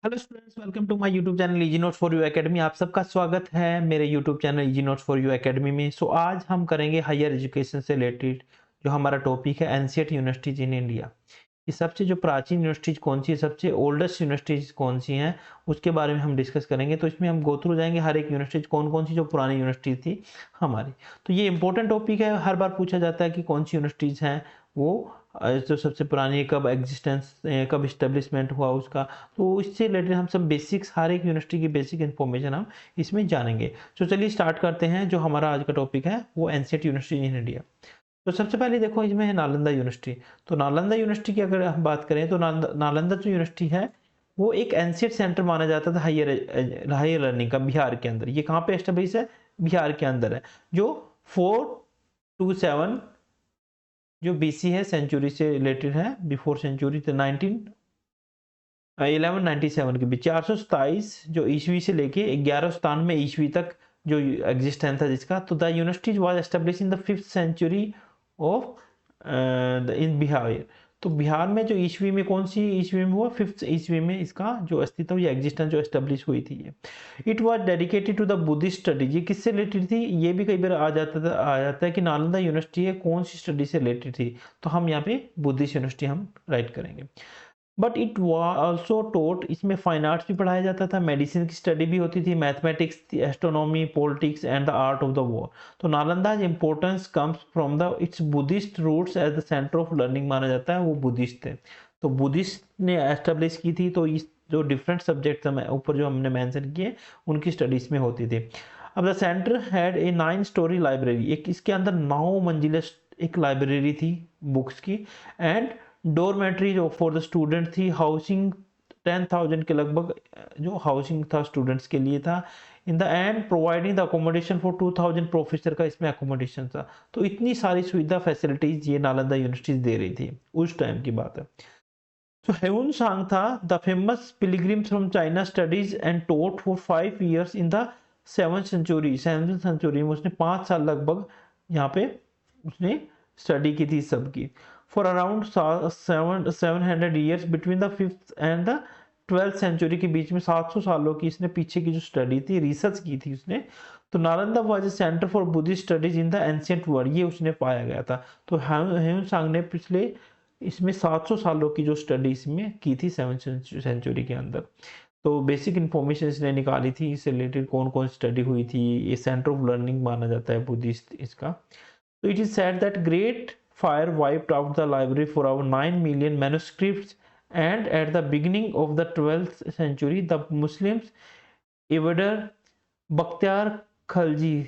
Hello students, welcome to my YouTube channel easy notes for you academy. आप सबका स्वागत है मेरे YouTube channel easy notes for you academy में। आज हम करेंगे हायर एजुकेशन से रिलेटेड। जो हमारा टॉपिक है एनसीईआरटी यूनिवर्सिटीज इन इंडिया। ये सबसे जो प्राचीन यूनिवर्सिटीज कौन सी है, सबसे ओल्डेस्ट यूनिवर्सिटीज कौन सी हैं, उसके बारे में हम डिस्कस करेंगे। तो इसमें हम गो थ्रू जाएंगे हर एक यूनिवर्सिटीज कौन कौन सी जो पुरानी यूनिवर्सिटीज थी हमारी। तो ये इंपॉर्टेंट टॉपिक है, हर बार पूछा जाता है कि कौन सी यूनिवर्सिटीज हैं वो जो सबसे पुरानी, कब एग्जिस्टेंस, कब इस्टेब्लिशमेंट हुआ उसका। तो इससे रिलेटेड हम सब बेसिक्स, हर एक यूनिवर्सिटी की बेसिक इन्फॉर्मेशन हम इसमें जानेंगे। तो चलिए स्टार्ट करते हैं। जो हमारा आज का टॉपिक है वो एनसीईआरटी यूनिवर्सिटी इन इंडिया। तो सबसे पहले देखो इसमें है नालंदा यूनिवर्सिटी। तो नालंदा यूनिवर्सिटी की अगर हम बात करें तो नालंदा जो यूनिवर्सिटी है वो एक एनसीईआरटी सेंटर माना जाता था हायर लर्निंग का बिहार के अंदर। ये कहाँ पे एस्टेब्लिश है? बिहार के अंदर है। जो 427 जो बीसी है सेंचुरी से रिलेटेड है, बिफोर सेंचुरी तो 1197 के बीच 427 जो ईस्वी से लेके 1197 ईस्वी तक जो एग्जिस्टेंस था जिसका। तो the university was establish in the 5th century of in Bihar. तो बिहार में जो ईस्वी में, कौन सी ईस्वी में हुआ? 5th ईस्वी में इसका जो अस्तित्व या एग्जिस्टेंस जो एस्टेब्लिश हुई थी ये। It was dedicated to the Buddhist studies. ये किससे रिलेटेड थी? ये भी कई बार आ जाता है कि नालंदा यूनिवर्सिटी है कौन सी स्टडी से रिलेटेड थी। तो हम यहाँ पे बुद्धिस्ट यूनिवर्सिटी हम राइट करेंगे। बट इट ऑल्सो टोट, इसमें फाइन आर्ट्स भी पढ़ाया जाता था, मेडिसिन की स्टडी भी होती थी, mathematics, astronomy, politics and the art of the war. तो Nalanda importance comes from the its Buddhist roots as the centre of learning माना जाता है, वो बुद्धिस्ट थे। तो बुद्धिस्ट ने एस्टेब्लिश की थी। तो इस जो डिफरेंट सब्जेक्ट ऊपर जो हमने मेंशन किए उनकी स्टडीज में होती थी। अब the centre had a 9 story library. एक इसके अंदर 9 मंजिले एक लाइब्रेरी थी बुक्स की। एंड डोरमेट्री जो फॉर द स्टूडेंट थी। हाउसिंग 10,000 के लगभग जो हाउसिंग था स्टूडेंट्स के लिए था। In the end providing the accommodation for 2000 professor का इसमें अकोमोडेशन था। तो इतनी सारी सुविधा फैसिलिटीज ये नालंदा यूनिवर्सिटी दे रही थी, उस टाइम की बात है। तो हेवन सांग था the famous pilgrim from China studies and taught for 5 years in the 7th century में उसने 5 साल लगभग यहाँ पे उसने स्टडी की थी सबकी। For around 700 years between the 5th and the 12th century के बीच में 700 सालों की इसने पीछे की जो स्टडी थी, रिसर्च की थी उसने। तो Nalanda was a centre for Buddhist studies in the ancient world, ये उसने पाया गया था। तो हेवन सांग ने पिछले इसमें 700 सालों की जो स्टडी इसमें की थी 7th सेंचुरी के अंदर। तो बेसिक इंफॉर्मेशन इसने निकाली थी, इससे रिलेटेड कौन कौन स्टडी हुई थी। ये सेंटर ऑफ लर्निंग माना जाता है बुद्धिस्ट इसका। तो it is said that great fire wiped out the library for our 9 million manuscripts and at the beginning of the 12th century the Muslims invader Bakhtiyar Khalji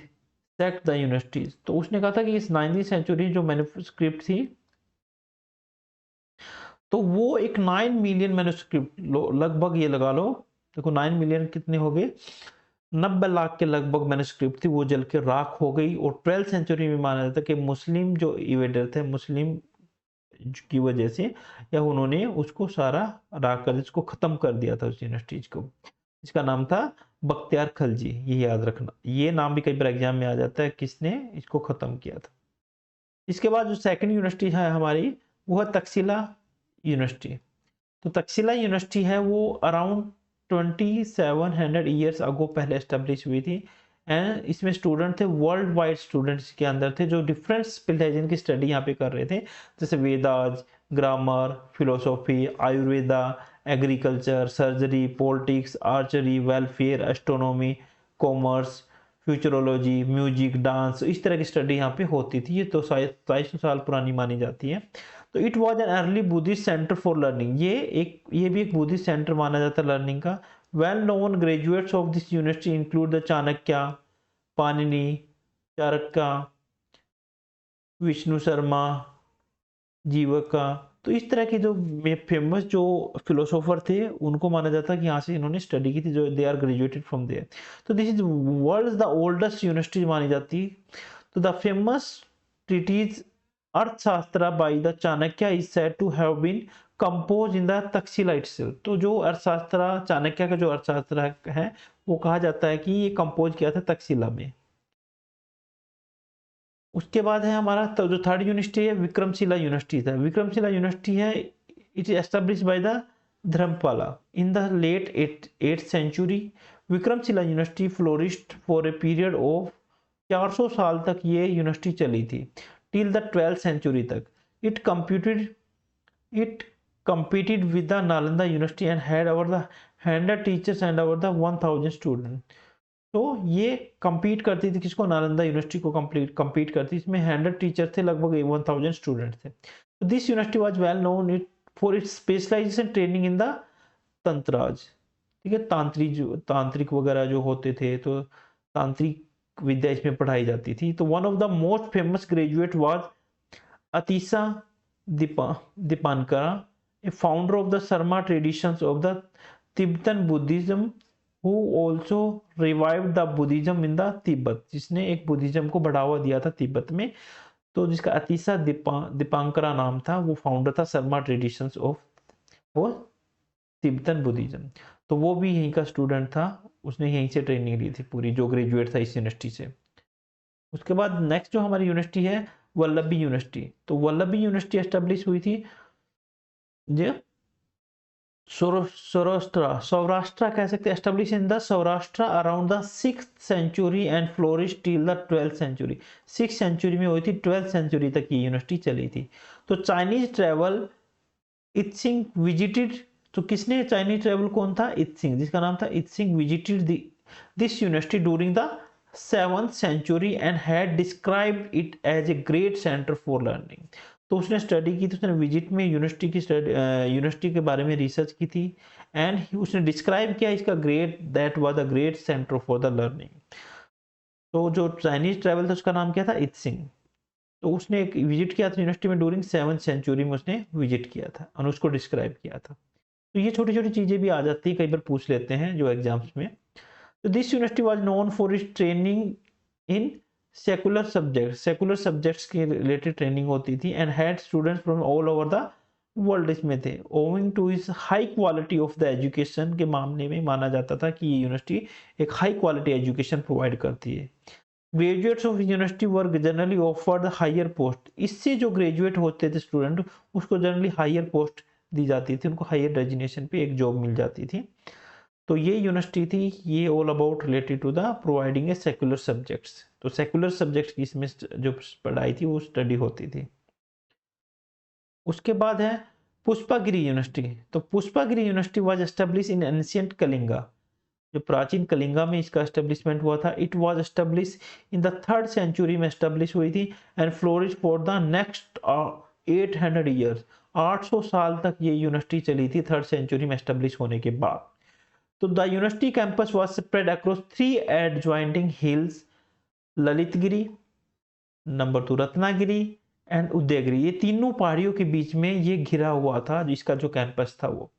sacked the universities. तो उसने कहा था कि इस 9वीं सेंचुरी जो मैन्युस्क्रिप्ट थी तो वो एक 9 मिलियन मैन्युस्क्रिप्ट लगभग, ये लगा लो, देखो 9 मिलियन कितने हो गए, 90 लाख के लगभग मैन्युस्क्रिप्ट थी, वो जल के राख हो गई। और 12th सेंचुरी में माना जाता है कि मुस्लिम जो इवेडर थे, मुस्लिम की वजह से या उन्होंने उसको सारा राख कर, इसको खत्म कर दिया था उस यूनिवर्सिटी को। इसका नाम था बख्तियार खलजी, ये याद रखना। ये नाम भी कई बार एग्जाम में आ जाता है, किसने इसको खत्म किया था। इसके बाद जो सेकंड यूनिवर्सिटी है हमारी वो है तक्षशिला यूनिवर्सिटी। तो तक्षशिला यूनिवर्सिटी है वो अराउंड 2700 अगो पहले एस्टेब्लिश हुई थी। एंड इसमें स्टूडेंट थे, वर्ल्ड वाइड स्टूडेंट्स के अंदर थे जो डिफरेंट स्पेशलाइजेशन की स्टडी यहाँ पे कर रहे थे, जैसे Vedas, grammar, philosophy, Ayurveda, agriculture, surgery, politics, archery, welfare, astronomy, commerce, futurology, music, dance, इस तरह की स्टडी यहाँ पे होती थी। ये तो 250 साल पुरानी मानी जाती है। तो it was an early Buddhist centre for learning. ये भी एक बुद्धिस्ट सेंटर माना जाता है लर्निंग का। Well known graduates of this university include the Chanakya, Panini, Chanakya, Vishnu Sharma, Jivaka. तो इस तरह के जो फेमस जो फिलोसोफर थे उनको माना जाता है कि यहाँ से इन्होंने स्टडी की थी, जो they are graduated from there. तो this is world the oldest university मानी जाती। तो the famous treatise Arthashastra by the Chanakya is said to have been compose in the Takshashila itself. तो जो अर्थशास्त्र, चाणक्य का जो अर्थशास्त्र है वो कहा जाता है कि ये कंपोज किया था तक्षशिला में। उसके बाद है हमारा तो जो थर्ड यूनिवर्सिटी है विक्रमशिला यूनिवर्सिटी था। विक्रमशिला यूनिवर्सिटी है, it is establish by the Dharampala. In the late 8th century, Vikramshila university flourished for a period of 400 साल तक ये यूनिवर्सिटी चली थी, टिल द 12th सेंचुरी तक. It competed with the Nalanda University and had over the 100 teachers and over the 1000 students. तो ये compete करती थी किसको? नालंदा यूनिवर्सिटी को compete करती. इसमें 100 टीचर थे, लगभग 1000 स्टूडेंट्स थे. तो this university was well known it for its specialisation training in the tantras. ठीक है, तांत्रिक वगैरह जो होते थे, तो तांत्रिक विद्या इसमें पढ़ाई जाती थी. तो one of the most famous graduate was Atisha Dipankara, a founder of the Sarma traditions of the Tibetan Buddhism, who also revived the Buddhism in the Tibet, जिसने एक बुद्धिज्म को बढ़ावा दिया था तिब्बत में. तो जिसका अतीसा दीपांकरा नाम था, वो फाउंडर था शर्मा ट्रेडिशंस ऑफ वो तिब्बतन बुद्धिज्म. तो वो भी यहीं का स्टूडेंट था, उसने यहीं से ट्रेनिंग ली थी पूरी, जो ग्रेजुएट था इस यूनिवर्सिटी से. उसके बाद नेक्स्ट जो हमारी यूनिवर्सिटी है वल्लभी यूनिवर्सिटी. तो वल्लभी यूनिवर्सिटी एस्टेब्लिश हुई थी जो सौराष्ट्र कह सकते हैं, establish in the Saurashtra around the 6th century and flourish till the 12th century. 6th century में हुई थी, 12th सेंचुरी तक ये यूनिवर्सिटी चली थी. तो चाइनीज ट्रेवल इत्सिंग विजिटेड. तो किसने चाइनीज ट्रेवल कौन था? इत्सिंग, जिसका नाम था Itsing, visited this university during the 7th century and had described it as a great centre for learning. तो उसने स्टडी की थी, उसने विजिट में यूनिवर्सिटी के बारे में रिसर्च की थी, एंड उसने डिस्क्राइब किया इसका that was the great centre for the learning. तो जो चाइनीज ट्रैवल था उसका नाम क्या था? इत्सिंग. तो उसने एक विजिट किया था यूनिवर्सिटी में ड्यूरिंग 7th सेंचुरी में, उसने विजिट किया था और उसको डिस्क्राइब किया था. तो ये छोटी छोटी चीजें भी आ जाती है, कई बार पूछ लेते हैं जो एग्जाम्स में. तो this university was known for its training in secular subjects के रिलेटेड ट्रेनिंग होती थी, and had students from all over the world इसमें थे. ओविंग टू इस high quality of the education के मामले में माना जाता था कि ये यूनिवर्सिटी एक हाई क्वालिटी एजुकेशन प्रोवाइड करती है. Graduates of university work generally offered higher post. इससे जो ग्रेजुएट होते थे स्टूडेंट, उसको जनरली हायर पोस्ट दी जाती थी, उनको हायर डेजिग्नेशन पे एक जॉब मिल जाती थी. तो ये यूनिवर्सिटी थी, ये all about related to the providing a secular subjects. तो सेकुलर सब्जेक्ट्स की इसमें जो पढ़ाई थी वो स्टडी होती थी. उसके बाद है पुष्पागिरी यूनिवर्सिटी. तो Pushpagiri university was establish in ancient Kalinga. जो प्राचीन कलिंगा में इसका एस्टेब्लिशमेंट हुआ था. It was establish in the 3rd century में एस्टेब्लिश हुई थी, and flourish for the next 800 years. 800 साल तक ये यूनिवर्सिटी चली थी 3rd सेंचुरी में एस्टेब्लिश होने के बाद. तो the university campus was spread across 3 adjoining hills, Lalitgiri, number 2 Ratnagiri and Udayagiri. ये तीनों पहाड़ियों के बीच में ये घिरा हुआ था जिसका जो कैंपस था वो.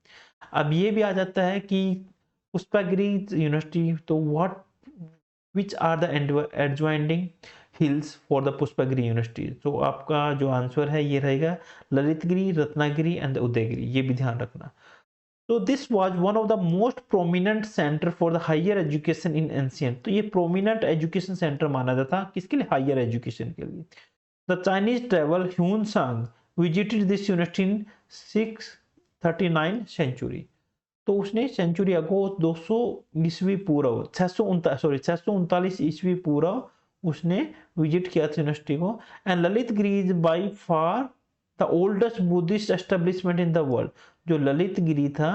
अब ये भी आ जाता है कि पुष्पागिरी यूनिवर्सिटी, तो which are the adjoining hills for the Pushpagiri university. तो आपका जो आंसर है ये रहेगा ललितगिरी, रत्नागिरी एंड उदयगिरी. ये भी ध्यान रखना. तो this was one of the most prominent centre for the higher education in ancient. तो ये प्रोमिनेंट एजुकेशन सेंटर माना जाता किसके लिए? हायर एजुकेशन के लिए. The Chinese travel Hiuen Tsang visited this university in 639 century. तो उसने सेंचुरी अगो 200 ईस्वी पूर्व 639 ईस्वी पूर्व उसने विजिट किया था यूनिवर्सिटी को. And Lalitgiri is by far the oldest Buddhist establishment in the world. जो ललितगिरी था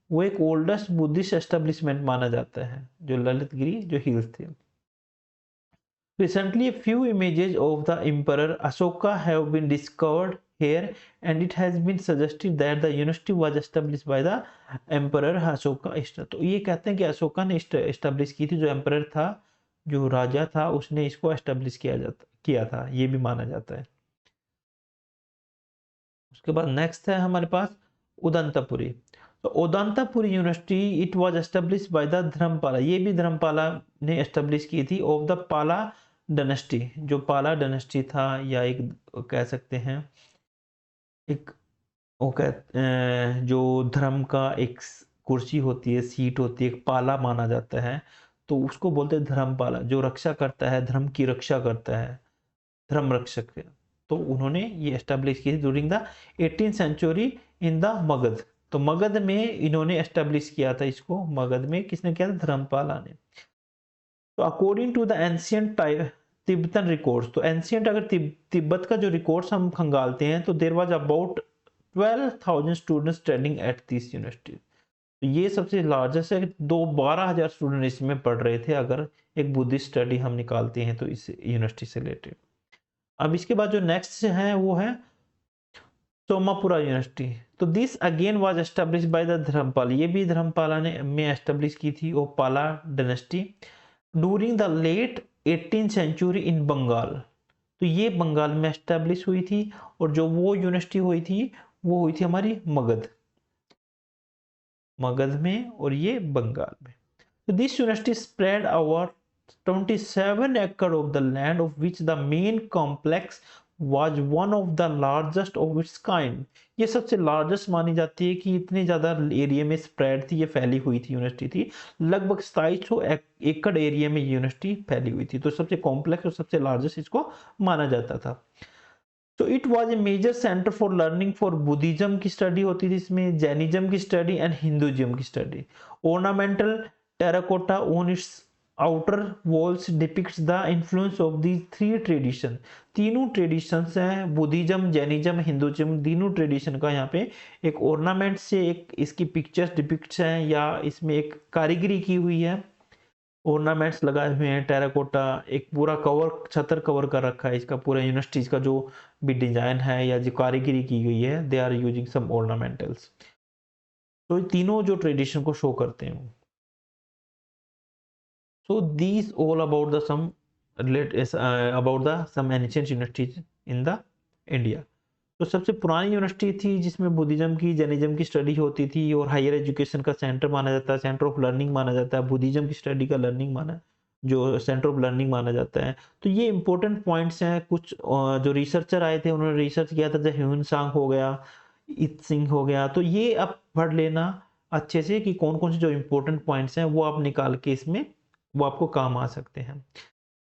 वो एक ओल्डेस्ट बुद्धिस्ट एस्टेब्लिशमेंट माना जाता है, जो ललितगिरी जो हिल्स थे. Recently, a few images of the Emperor Ashoka have been discovered here, and it has been suggested that the university was established by the Emperor Ashoka. तो ये कहते हैं कि अशोका ने एस्टेब्लिश की थी, जो एम्परर था, जो राजा था, उसने इसको एस्टेब्लिश किया था, ये भी माना जाता है. उसके बाद नेक्स्ट है हमारे पास उदंतपुरी. तो Udantapuri university it was establish by the Dharmapala. ये भी धर्मपाला ने एस्टेब्लिश की थी, ऑफ द पाला डायनेस्टी. जो पाला डायनेस्टी था, या एक कह सकते हैं एक जो धर्म का एक कुर्सी होती है, सीट होती है, एक पाला माना जाता है, तो उसको बोलते हैं धर्मपाला, जो रक्षा करता है, धर्म की रक्षा करता है, धर्म रक्षक. तो उन्होंने ये एस्टेब्लिश की थी during the 18th century in the Magadha. तो मगध में इन्होंने एस्टेब्लिश किया था इसको, मगध में किसने किया था? धर्मपाला ने। तो according to the ancient Tibetan records, तो एंशियंट अगर तिब्बत का जो रिकॉर्ड्स हम खंगालते हैं तो there was about 12,000 students studying at this university. तो ये सबसे लार्जेस्ट है, 12,000 स्टूडेंट इसमें पढ़ रहे थे अगर एक बुद्धिस्ट स्टडी हम निकालते हैं तो इस यूनिवर्सिटी से रिलेटेड। अब इसके बाद जो नेक्स्ट है वो है सोमापुरा यूनिवर्सिटी। तो this again was establish by the Dharmapala, ये भी धर्मपाला ने में एस्टेब्लिश की थी, वो Pala dynasty during the late 18th century in Bengal. तो ये बंगाल में एस्टेब्लिश हुई थी, और जो वो यूनिवर्सिटी हुई थी वो हुई थी हमारी मगध में, और ये बंगाल में। तो this university spread over 27 acre of the land, of which the main complex was one of the largest of its kind। ये सबसे लार्जेस्ट मानी जाती है कि इतने ज्यादा एरिया में स्प्रेड थी, ये फैली हुई थी यूनिवर्सिटी थी, लगभग 2700 एकड़ एरिया में यूनिवर्सिटी फैली हुई थी। तो सबसे कॉम्प्लेक्स और सबसे लार्जेस्ट इसको माना जाता था। तो it was a major centre for learning for Buddhism की स्टडी होती थी इसमें, जैनिज्म की स्टडी एंड हिंदुइज्म की study. Ornamental terracotta on its outer walls depicts the influence of the three tradition. तीनों ट्रेडिशंस हैं, बुद्धिज्म, जैनिज्म, हिंदुइज्म, तीनों tradition का यहाँ पे एक ऑर्नामेंट से एक इसकी पिक्चर्स डिपिक्ट्स हैं, या इसमें एक कारीगरी की हुई है, ऑर्नामेंट्स लगाए हुए हैं, टेराकोटा, एक पूरा कवर छतर कवर कर रखा है इसका, पूरा यूनिवर्सिटीज का जो भी डिजाइन है या जो कारीगरी की गई है, they are using some ornamentals. तो ये तीनों जो ट्रेडिशन को शो करते हैं। So these all about the some about the some ancient universities in the India. तो सबसे पुरानी यूनिवर्सिटी थी जिसमें बुद्धिज्म की, जैनिज्म की स्टडी होती थी, और हायर एजुकेशन का सेंटर माना जाता है, सेंटर ऑफ लर्निंग माना जाता है, बुद्धिज्म की स्टडी का लर्निंग माना, जो सेंटर ऑफ लर्निंग माना जाता है। तो ये इंपॉर्टेंट पॉइंट्स हैं, कुछ जो रिसर्चर आए थे उन्होंने रिसर्च किया था, जैसे ह्यून सांग हो गया, इत सिंह हो गया। तो ये आप पढ़ लेना अच्छे से कि कौन कौन से जो इंपॉर्टेंट पॉइंट्स हैं वो आप निकाल के इसमें वो आपको काम आ सकते हैं।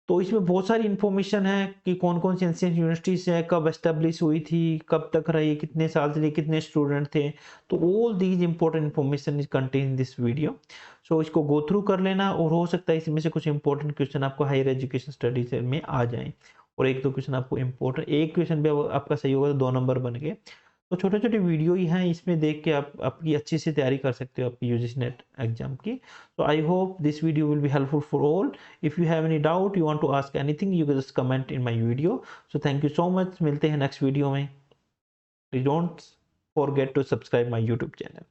तो इसमें बहुत सारी इंफॉर्मेशन है कि कौन कौन सी एंशिएंट यूनिवर्सिटीज है, कब एस्टेब्लिश हुई थी, कब तक रही, कितने साल चली, कितने स्टूडेंट थे। तो all these important information is contain in this video. So इसको गो थ्रू कर लेना, और हो सकता है इसमें से कुछ इंपॉर्टेंट क्वेश्चन आपको हायर एजुकेशन स्टडीज में आ जाए, और एक दो क्वेश्चन आपको इंपॉर्टेंट, एक क्वेश्चन भी आपका सही होगा तो 2 नंबर बन गए। तो छोटे छोटे वीडियो ही हैं, इसमें देख के आप आपकी अच्छी से तैयारी कर सकते हो आपकी यूजीसी नेट एग्जाम की। So I hope this video will be helpful for all. If you have any doubt, you want to ask anything, you can just comment in my video. So thank you so much. मिलते हैं next video में. Please don't forget to subscribe my YouTube channel.